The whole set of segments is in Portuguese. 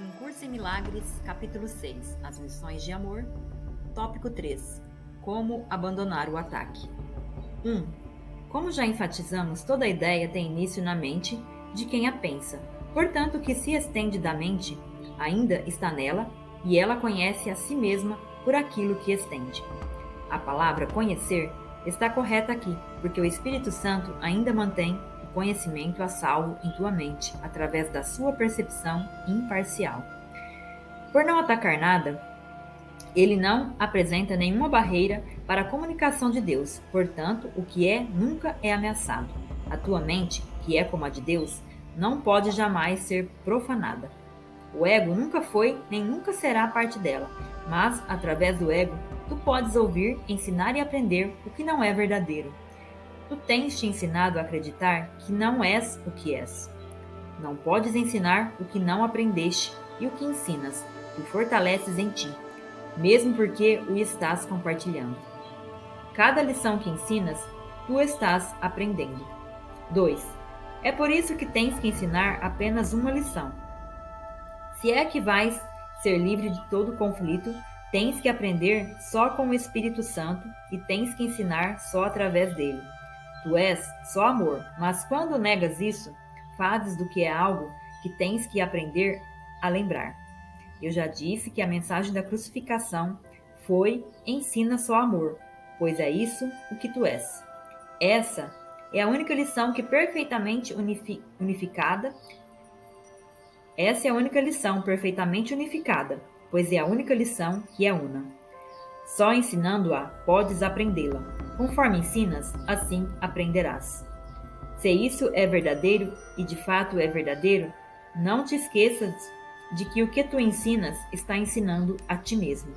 Um Curso em Milagres, capítulo 6, As Lições de Amor, tópico 3, Como abandonar o ataque. 1. Como já enfatizamos, toda ideia tem início na mente de quem a pensa. Portanto, o que se estende da mente ainda está nela e ela conhece a si mesma por aquilo que estende. A palavra conhecer está correta aqui, porque o Espírito Santo ainda mantém o conhecimento a salvo em tua mente, através da sua percepção imparcial. Por não atacar nada, ele não apresenta nenhuma barreira para a comunicação de Deus, portanto, o que é nunca é ameaçado. A tua mente, que é como a de Deus, não pode jamais ser profanada. O ego nunca foi nem nunca será parte dela, mas, através do ego, tu podes ouvir, ensinar e aprender o que não é verdadeiro. Tu tens te ensinado a acreditar que não és o que és. Não podes ensinar o que não aprendeste, e o que ensinas, tu fortaleces em ti, mesmo porque o estás compartilhando. Cada lição que ensinas, tu estás aprendendo. 2. É por isso que tens que ensinar apenas uma lição. Se é que vais ser livre de todo conflito, tens que aprender só com o Espírito Santo e tens que ensinar só através dele. Tu és só amor, mas quando negas isso, fazes do que é algo que tens que aprender a lembrar. Eu já disse que a mensagem da crucificação foi: ensina só amor, pois é isso o que tu és. Essa é a única lição que perfeitamente unificada. Essa é a única lição perfeitamente unificada, pois é a única lição que é una. Só ensinando-a podes aprendê-la. Conforme ensinas, assim aprenderás. Se isso é verdadeiro e de fato é verdadeiro, não te esqueças de que o que tu ensinas está ensinando a ti mesmo.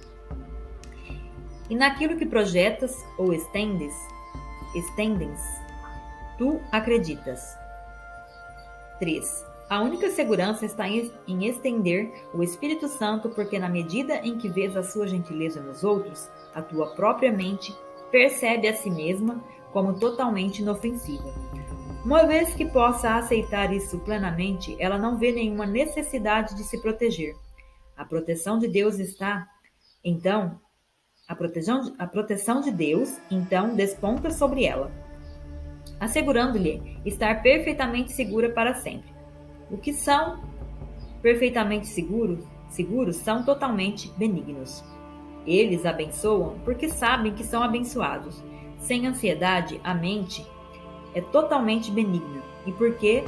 E naquilo que projetas ou estendens, tu acreditas. 3. A única segurança está em estender o Espírito Santo, porque na medida em que vês a sua gentileza nos outros, a tua própria mente percebe a si mesma como totalmente inofensiva. Uma vez que possa aceitar isso plenamente, ela não vê nenhuma necessidade de se proteger. A proteção de Deus está, então, a proteção de Deus, então, desponta sobre ela, assegurando-lhe estar perfeitamente segura para sempre. O que são perfeitamente seguros são totalmente benignos. Eles abençoam porque sabem que são abençoados. Sem ansiedade, a mente é totalmente benigna, e porque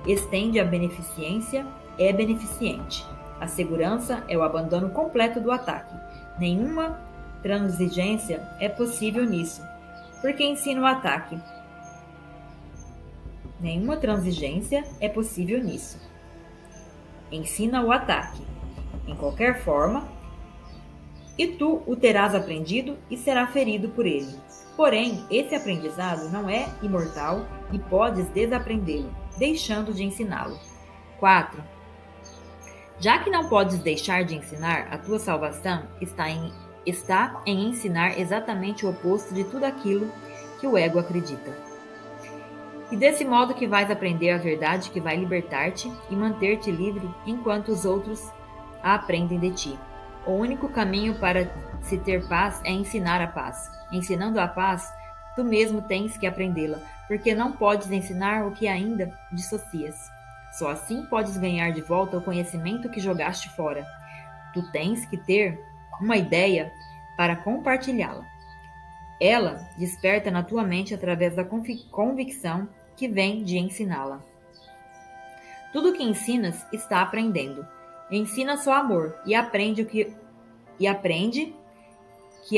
estende a beneficência, é beneficente. A segurança é o abandono completo do ataque. Nenhuma transigência é possível nisso, porque ensina o ataque. Nenhuma transigência é possível nisso. Ensina o ataque, em qualquer forma, e tu o terás aprendido e será ferido por ele. Porém, esse aprendizado não é imortal e podes desaprendê-lo, deixando de ensiná-lo. 4. Já que não podes deixar de ensinar, a tua salvação está em ensinar exatamente o oposto de tudo aquilo que o ego acredita. E desse modo que vais aprender a verdade que vai libertar-te e manter-te livre enquanto os outros a aprendem de ti. O único caminho para se ter paz é ensinar a paz. Ensinando a paz, tu mesmo tens que aprendê-la, porque não podes ensinar o que ainda dissocias. Só assim podes ganhar de volta o conhecimento que jogaste fora. Tu tens que ter uma ideia para compartilhá-la. Ela desperta na tua mente através da convicção que vem de ensiná-la. Tudo o que ensinas está aprendendo. Ensina só amor e aprende que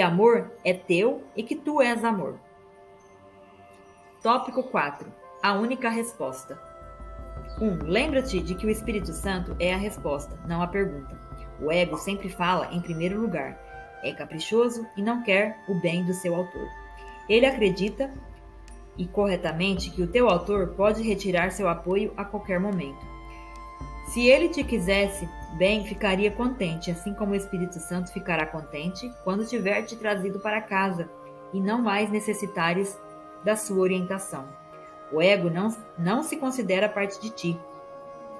amor é teu e que tu és amor. Tópico 4. A única resposta. 1. Lembra-te de que o Espírito Santo é a resposta, não a pergunta. O ego sempre fala em primeiro lugar. É caprichoso e não quer o bem do seu autor. Ele acredita, e corretamente, que o teu autor pode retirar seu apoio a qualquer momento. Se ele te quisesse bem, ficaria contente, assim como o Espírito Santo ficará contente quando tiver te trazido para casa e não mais necessitares da sua orientação. O ego não se considera parte de ti.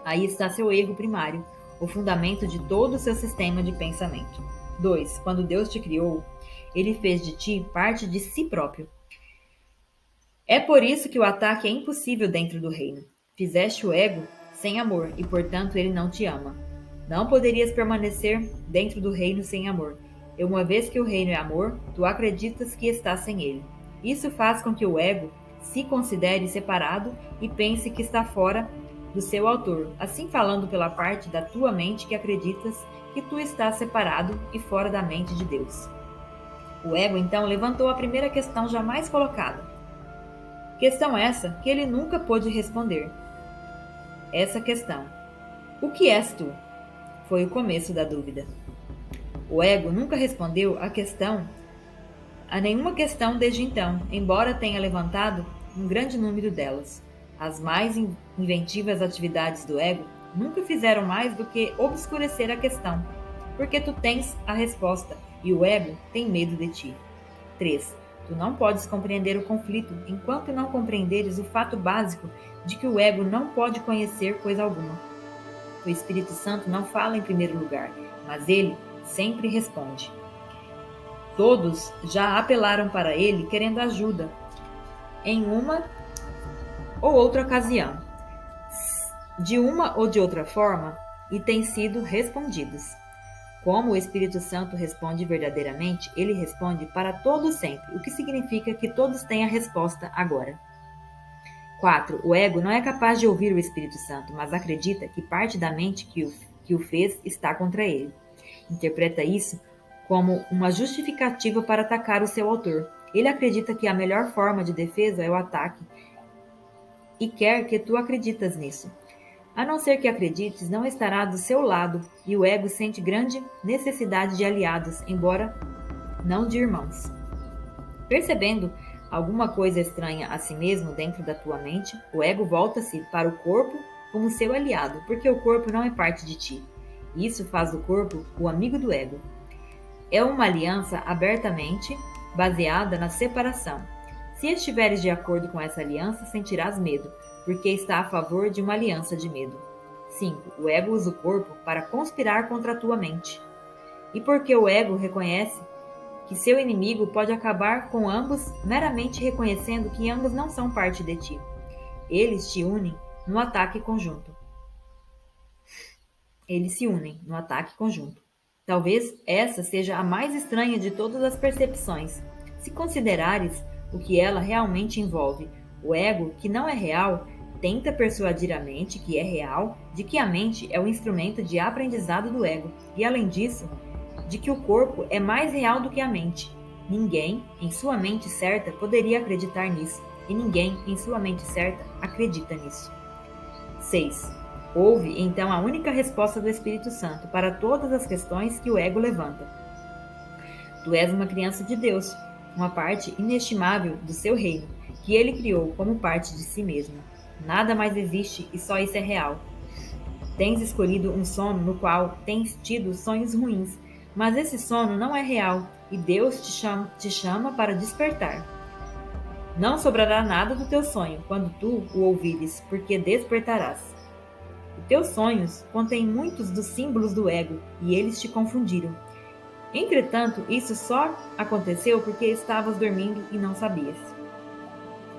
Aí está seu erro primário. o fundamento de todo o seu sistema de pensamento. 2. Quando Deus te criou, Ele fez de ti parte de si próprio. É por isso que o ataque é impossível dentro do reino. Fizeste o ego sem amor e, portanto, ele não te ama. Não poderias permanecer dentro do reino sem amor. E uma vez que o reino é amor, tu acreditas que estás sem ele. Isso faz com que o ego se considere separado e pense que está fora do seu autor, assim falando pela parte da tua mente que acreditas que tu estás separado e fora da mente de Deus. O ego então levantou a primeira questão jamais colocada. Questão essa que ele nunca pôde responder. Essa questão: o que és tu? Foi o começo da dúvida. O ego nunca respondeu a nenhuma questão desde então, embora tenha levantado um grande número delas. As mais inventivas atividades do ego nunca fizeram mais do que obscurecer a questão, porque tu tens a resposta e o ego tem medo de ti. 3. Tu não podes compreender o conflito enquanto não compreenderes o fato básico de que o ego não pode conhecer coisa alguma. O Espírito Santo não fala em primeiro lugar, mas ele sempre responde. Todos já apelaram para ele querendo ajuda em uma ou outra ocasião, de uma ou de outra forma, e têm sido respondidos. Como o Espírito Santo responde verdadeiramente, ele responde para todos sempre, o que significa que todos têm a resposta agora. 4. O ego não é capaz de ouvir o Espírito Santo, mas acredita que parte da mente que o fez está contra ele. Interpreta isso como uma justificativa para atacar o seu autor. Ele acredita que a melhor forma de defesa é o ataque e quer que tu acreditas nisso. A não ser que acredites, não estará do seu lado e o ego sente grande necessidade de aliados, embora não de irmãos. Percebendo alguma coisa estranha a si mesmo dentro da tua mente, o ego volta-se para o corpo como seu aliado, porque o corpo não é parte de ti. Isso faz do corpo o amigo do ego. É uma aliança abertamente baseada na separação. Se estiveres de acordo com essa aliança, sentirás medo, porque está a favor de uma aliança de medo. 5. O ego usa o corpo para conspirar contra a tua mente. E porque o ego reconhece que seu inimigo pode acabar com ambos meramente reconhecendo que ambos não são parte de ti. Eles te unem no ataque conjunto. Eles se unem no ataque conjunto. Talvez essa seja a mais estranha de todas as percepções, se considerares o que ela realmente envolve. O ego, que não é real, tenta persuadir a mente, que é real, de que a mente é o instrumento de aprendizado do ego, e além disso, de que o corpo é mais real do que a mente. Ninguém, em sua mente certa, poderia acreditar nisso, e ninguém, em sua mente certa, acredita nisso. 6. Houve, então, a única resposta do Espírito Santo para todas as questões que o ego levanta. Tu és uma criança de Deus, uma parte inestimável do seu reino, que ele criou como parte de si mesmo. Nada mais existe e só isso é real. Tens escolhido um sono no qual tens tido sonhos ruins, mas esse sono não é real e Deus te chama para despertar. Não sobrará nada do teu sonho quando tu o ouvires, porque despertarás. Os teus sonhos contêm muitos dos símbolos do ego e eles te confundiram. Entretanto, isso só aconteceu porque estavas dormindo e não sabias.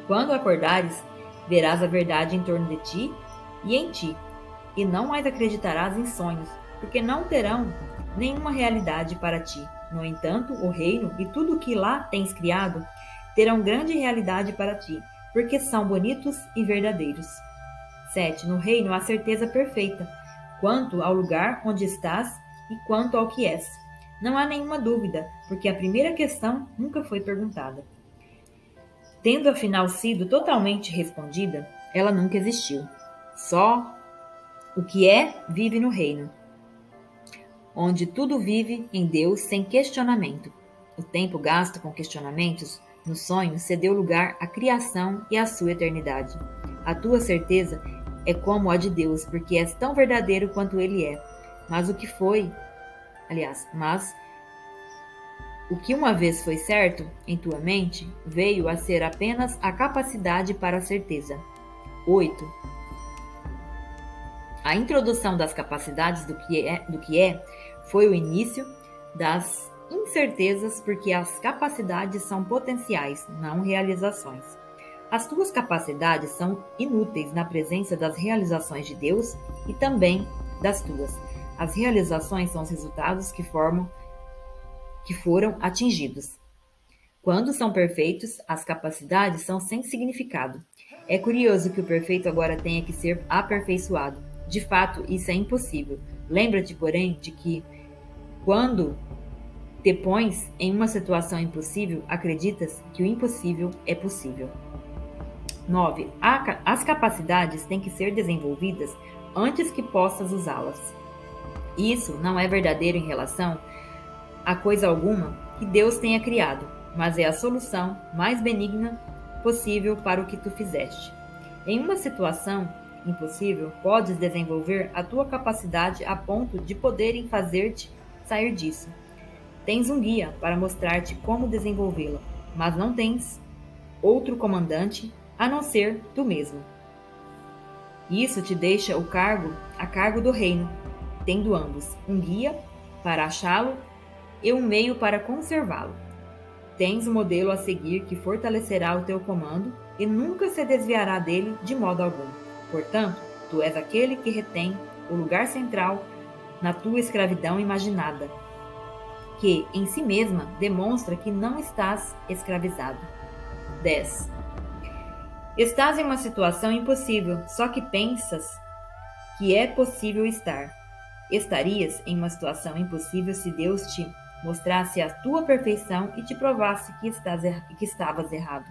Quando acordares, verás a verdade em torno de ti e em ti, e não mais acreditarás em sonhos, porque não terão nenhuma realidade para ti. No entanto, o reino e tudo o que lá tens criado terão grande realidade para ti, porque são bonitos e verdadeiros. 7. No reino há certeza perfeita, quanto ao lugar onde estás e quanto ao que és. Não há nenhuma dúvida, porque a primeira questão nunca foi perguntada. Tendo afinal sido totalmente respondida, ela nunca existiu. Só o que é vive no reino, onde tudo vive em Deus sem questionamento. O tempo gasto com questionamentos no sonho cedeu lugar à criação e à sua eternidade. A tua certeza é como a de Deus, porque és tão verdadeiro quanto Ele é. Mas o que uma vez foi certo em tua mente, veio a ser apenas a capacidade para a certeza. 8. A introdução das capacidades do que é foi o início das incertezas, porque as capacidades são potenciais, não realizações. As tuas capacidades são inúteis na presença das realizações de Deus e também das tuas. As realizações são os resultados que foram atingidos. Quando são perfeitos, as capacidades são sem significado. É curioso que o perfeito agora tenha que ser aperfeiçoado. De fato, isso é impossível. Lembra-te, porém, de que quando te pões em uma situação impossível, acreditas que o impossível é possível. 9. As capacidades têm que ser desenvolvidas antes que possas usá-las. Isso não é verdadeiro em relação a coisa alguma que Deus tenha criado, mas é a solução mais benigna possível para o que tu fizeste. Em uma situação impossível, podes desenvolver a tua capacidade a ponto de poderem fazer-te sair disso. Tens um guia para mostrar-te como desenvolvê-la, mas não tens outro comandante a não ser tu mesmo. Isso te deixa a cargo do reino, tendo ambos, um guia para achá-lo e um meio para conservá-lo. Tens um modelo a seguir que fortalecerá o teu comando e nunca se desviará dele de modo algum. Portanto, tu és aquele que retém o lugar central na tua escravidão imaginada, que, em si mesma, demonstra que não estás escravizado. 10. Estás em uma situação impossível, só que pensas que é possível estar. Estarias em uma situação impossível se Deus te mostrasse a tua perfeição e te provasse que estavas errado.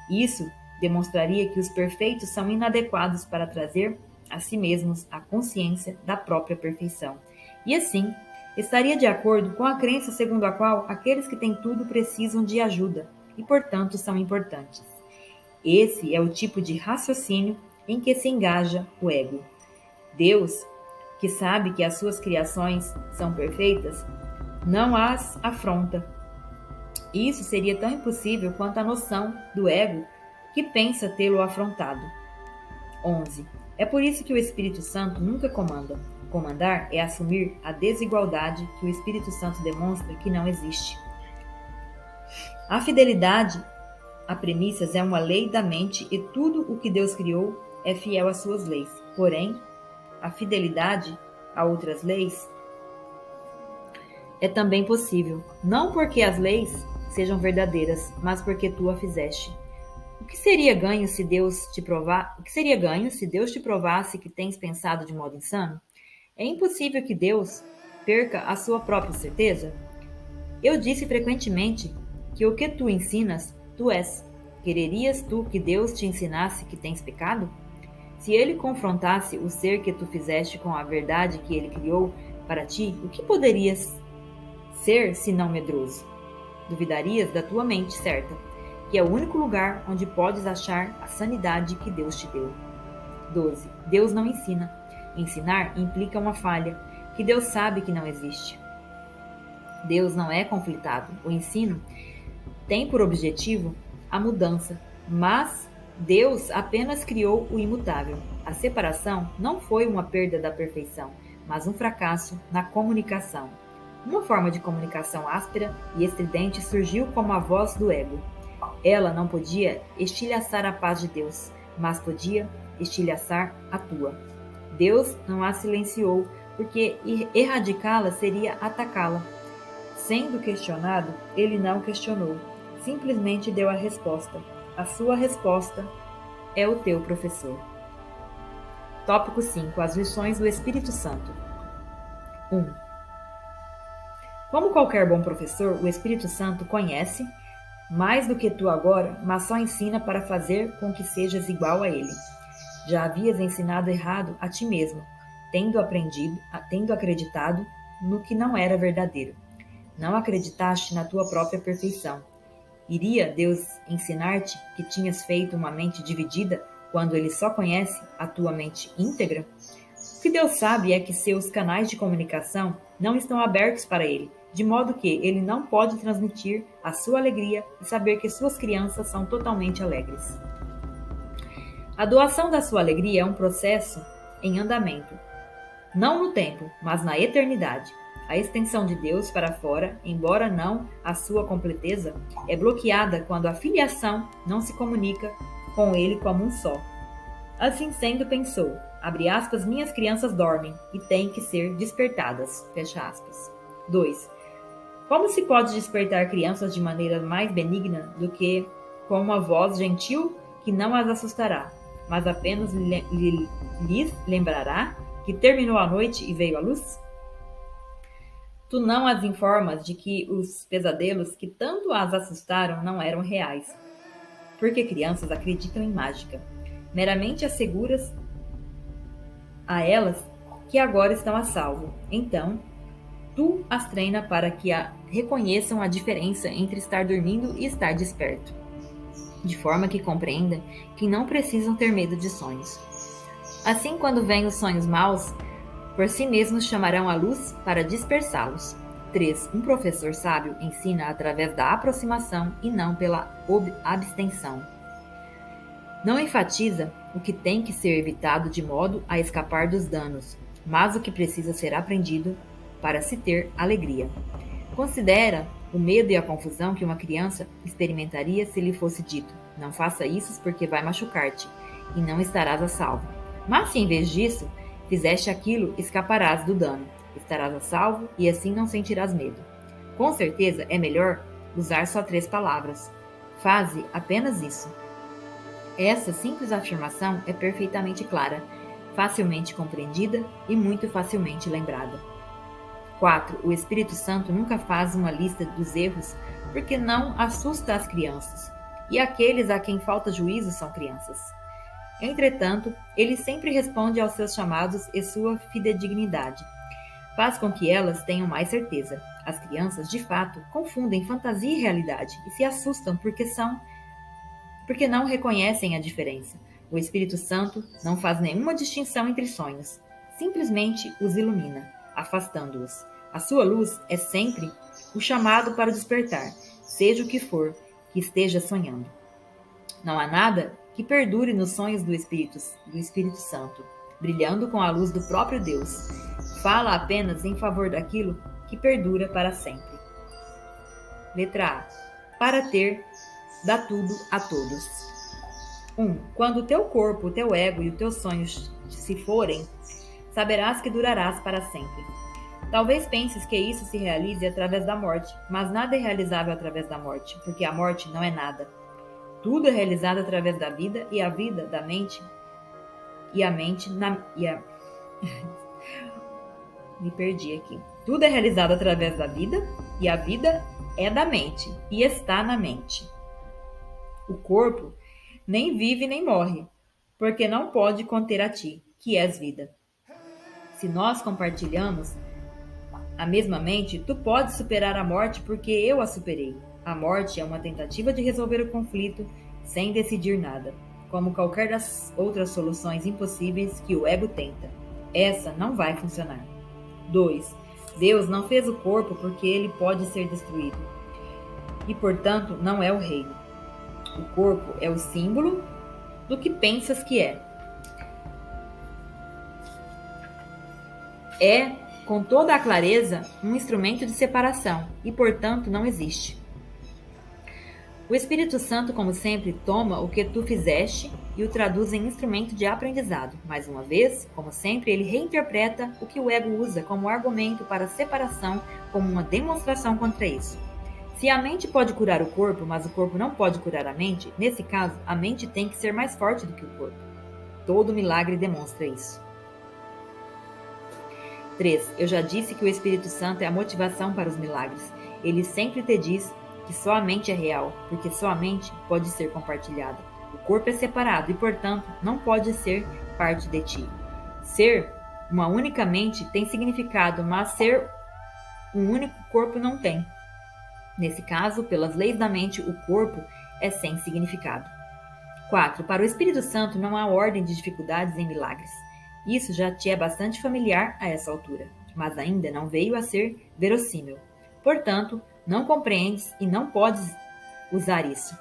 Isso demonstraria que os perfeitos são inadequados para trazer a si mesmos a consciência da própria perfeição. E assim, estaria de acordo com a crença segundo a qual aqueles que têm tudo precisam de ajuda e, portanto, são importantes. Esse é o tipo de raciocínio em que se engaja o ego. Deus, que sabe que as suas criações são perfeitas, não as afronta. Isso seria tão impossível quanto a noção do ego que pensa tê-lo afrontado. 11. É por isso que o Espírito Santo nunca comanda. Comandar é assumir a desigualdade que o Espírito Santo demonstra que não existe. A fidelidade a premissas é uma lei da mente e tudo o que Deus criou é fiel às suas leis. Porém, a fidelidade a outras leis é também possível, não porque as leis sejam verdadeiras, mas porque tu a fizeste. O que seria ganho se Deus te provasse que tens pensado de modo insano? É impossível que Deus perca a sua própria certeza? Eu disse frequentemente que o que tu ensinas, tu és. Quererias tu que Deus te ensinasse que tens pecado? Se ele confrontasse o ser que tu fizeste com a verdade que ele criou para ti, o que poderias ser se não medroso? Duvidarias da tua mente certa, que é o único lugar onde podes achar a sanidade que Deus te deu. 12. Deus não ensina. Ensinar implica uma falha, que Deus sabe que não existe. Deus não é conflitado. O ensino tem por objetivo a mudança, mas Deus apenas criou o imutável. A separação não foi uma perda da perfeição, mas um fracasso na comunicação. Uma forma de comunicação áspera e estridente surgiu como a voz do ego. Ela não podia estilhaçar a paz de Deus, mas podia estilhaçar a tua. Deus não a silenciou, porque erradicá-la seria atacá-la. Sendo questionado, ele não questionou, simplesmente deu a resposta. A sua resposta é o teu professor. Tópico 5. As lições do Espírito Santo. 1. Como qualquer bom professor, o Espírito Santo conhece mais do que tu agora, mas só ensina para fazer com que sejas igual a ele. Já havias ensinado errado a ti mesmo, tendo acreditado no que não era verdadeiro. Não acreditaste na tua própria perfeição. Iria Deus ensinar-te que tinhas feito uma mente dividida quando ele só conhece a tua mente íntegra? O que Deus sabe é que seus canais de comunicação não estão abertos para ele, de modo que ele não pode transmitir a sua alegria e saber que suas crianças são totalmente alegres. A doação da sua alegria é um processo em andamento, não no tempo, mas na eternidade. A extensão de Deus para fora, embora não a sua completeza, é bloqueada quando a filiação não se comunica com ele como um só. Assim sendo, pensou, abre aspas, minhas crianças dormem e têm que ser despertadas, fecha aspas. 2. Como se pode despertar crianças de maneira mais benigna do que com uma voz gentil que não as assustará, mas apenas lhes lembrará que terminou a noite e veio a luz? Tu não as informas de que os pesadelos que tanto as assustaram não eram reais, porque crianças acreditam em mágica. Meramente asseguras a elas que agora estão a salvo. Então, tu as treina para que reconheçam a diferença entre estar dormindo e estar desperto, de forma que compreendam que não precisam ter medo de sonhos. Assim, quando vêm os sonhos maus, por si mesmos chamarão a luz para dispersá-los. 3. Um professor sábio ensina através da aproximação e não pela abstenção. Não enfatiza o que tem que ser evitado de modo a escapar dos danos, mas o que precisa ser aprendido para se ter alegria. Considera o medo e a confusão que uma criança experimentaria se lhe fosse dito: não faça isso porque vai machucar-te e não estarás a salvo. Mas se em vez disso fizeste aquilo, escaparás do dano, estarás a salvo e assim não sentirás medo. Com certeza é melhor usar só 3 palavras. Faze apenas isso. Essa simples afirmação é perfeitamente clara, facilmente compreendida e muito facilmente lembrada. 4. O Espírito Santo nunca faz uma lista dos erros porque não assusta as crianças, e aqueles a quem falta juízo são crianças. Entretanto, ele sempre responde aos seus chamados e sua fidedignidade. Faz com que elas tenham mais certeza. As crianças, de fato, confundem fantasia e realidade e se assustam porque não reconhecem a diferença. O Espírito Santo não faz nenhuma distinção entre sonhos, simplesmente os ilumina, afastando-os. A sua luz é sempre o chamado para o despertar, seja o que for que esteja sonhando. Não há nada que perdure nos sonhos do Espírito Santo, brilhando com a luz do próprio Deus. Fala apenas em favor daquilo que perdura para sempre. Letra A. Para ter, dá tudo a todos. 1. Quando o teu corpo, o teu ego e os teus sonhos se forem, saberás que durarás para sempre. Talvez penses que isso se realize através da morte, mas nada é realizável através da morte, porque a morte não é nada. Tudo é realizado através da vida e a vida da mente e a mente Me perdi aqui. Tudo é realizado através da vida e a vida é da mente e está na mente. O corpo nem vive nem morre, porque não pode conter a ti, que és vida. Se nós compartilhamos a mesma mente, tu podes superar a morte porque eu a superei. A morte é uma tentativa de resolver o conflito sem decidir nada, como qualquer das outras soluções impossíveis que o ego tenta. Essa não vai funcionar. 2. Deus não fez o corpo porque ele pode ser destruído, e portanto não é o reino. O corpo é o símbolo do que pensas que é. É, com toda a clareza, um instrumento de separação e, portanto, não existe. O Espírito Santo, como sempre, toma o que tu fizeste e o traduz em instrumento de aprendizado. Mais uma vez, como sempre, ele reinterpreta o que o ego usa como argumento para a separação, como uma demonstração contra isso. Se a mente pode curar o corpo, mas o corpo não pode curar a mente, nesse caso, a mente tem que ser mais forte do que o corpo. Todo milagre demonstra isso. 3. Eu já disse que o Espírito Santo é a motivação para os milagres. Ele sempre te diz que só a mente é real, porque só a mente pode ser compartilhada. O corpo é separado e, portanto, não pode ser parte de ti. Ser uma única mente tem significado, mas ser um único corpo não tem. Nesse caso, pelas leis da mente, o corpo é sem significado. 4. Para o Espírito Santo não há ordem de dificuldades em milagres. Isso já te é bastante familiar a essa altura, mas ainda não veio a ser verossímil. Portanto, não compreendes e não podes usar isso.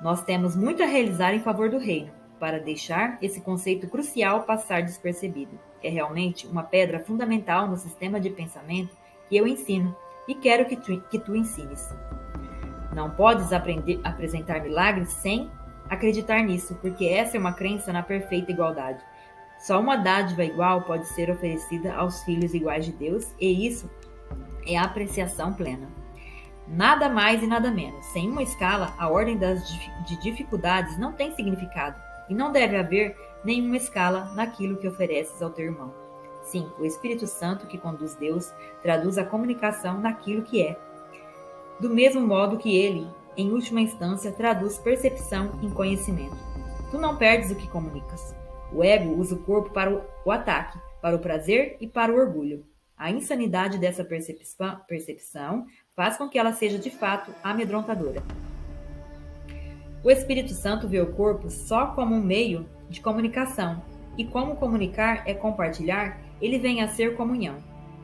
Nós temos muito a realizar em favor do reino, para deixar esse conceito crucial passar despercebido. É realmente uma pedra fundamental no sistema de pensamento que eu ensino e quero que tu ensines. Não podes apresentar milagres sem acreditar nisso, porque essa é uma crença na perfeita igualdade. Só uma dádiva igual pode ser oferecida aos filhos iguais de Deus, e isso é a apreciação plena. Nada mais e nada menos. Sem uma escala, a ordem de dificuldades não tem significado, e não deve haver nenhuma escala naquilo que ofereces ao teu irmão. 5. O Espírito Santo, que conduz Deus, traduz a comunicação naquilo que é, do mesmo modo que ele, em última instância, traduz percepção em conhecimento. Tu não perdes o que comunicas. O ego usa o corpo para o ataque, para o prazer e para o orgulho. A insanidade dessa percepção faz com que ela seja de fato amedrontadora. O Espírito Santo vê o corpo só como um meio de comunicação, e como comunicar é compartilhar, ele vem a ser comunhão.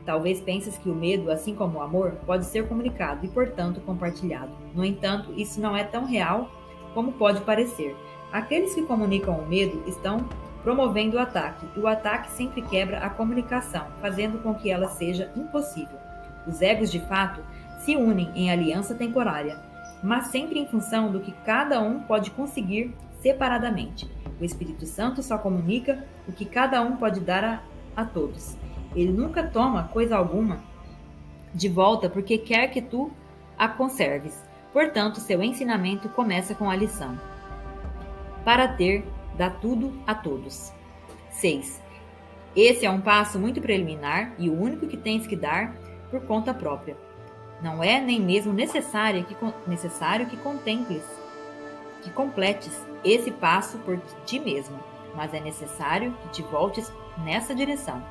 Talvez penses que o medo, assim como o amor, pode ser comunicado e, portanto, compartilhado. No entanto, isso não é tão real como pode parecer. Aqueles que comunicam o medo estão promovendo o ataque, e o ataque sempre quebra a comunicação, fazendo com que ela seja impossível. Os egos, de fato, se unem em aliança temporária, mas sempre em função do que cada um pode conseguir separadamente. O Espírito Santo só comunica o que cada um pode dar a todos. Ele nunca toma coisa alguma de volta porque quer que tu a conserves. Portanto, seu ensinamento começa com a lição. Para ter, dá tudo a todos. 6. Esse é um passo muito preliminar e o único que tens que dar por conta própria. Não é nem mesmo necessário que completes esse passo por ti mesmo, mas é necessário que te voltes nessa direção.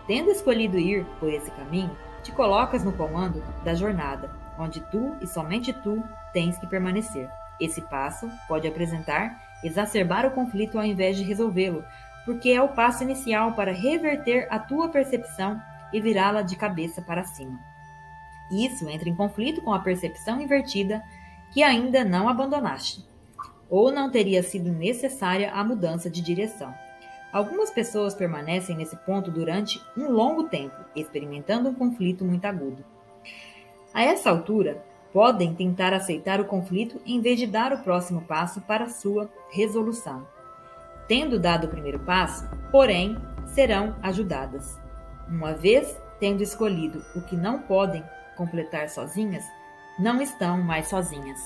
Tendo escolhido ir por esse caminho, te colocas no comando da jornada, onde tu e somente tu tens que permanecer. Esse passo pode exacerbar o conflito ao invés de resolvê-lo, porque é o passo inicial para reverter a tua percepção e virá-la de cabeça para cima. Isso entra em conflito com a percepção invertida que ainda não abandonaste, ou não teria sido necessária a mudança de direção. Algumas pessoas permanecem nesse ponto durante um longo tempo, experimentando um conflito muito agudo. A essa altura, podem tentar aceitar o conflito em vez de dar o próximo passo para sua resolução. Tendo dado o primeiro passo, porém, serão ajudadas. Uma vez tendo escolhido o que não podem completar sozinhas, não estão mais sozinhas.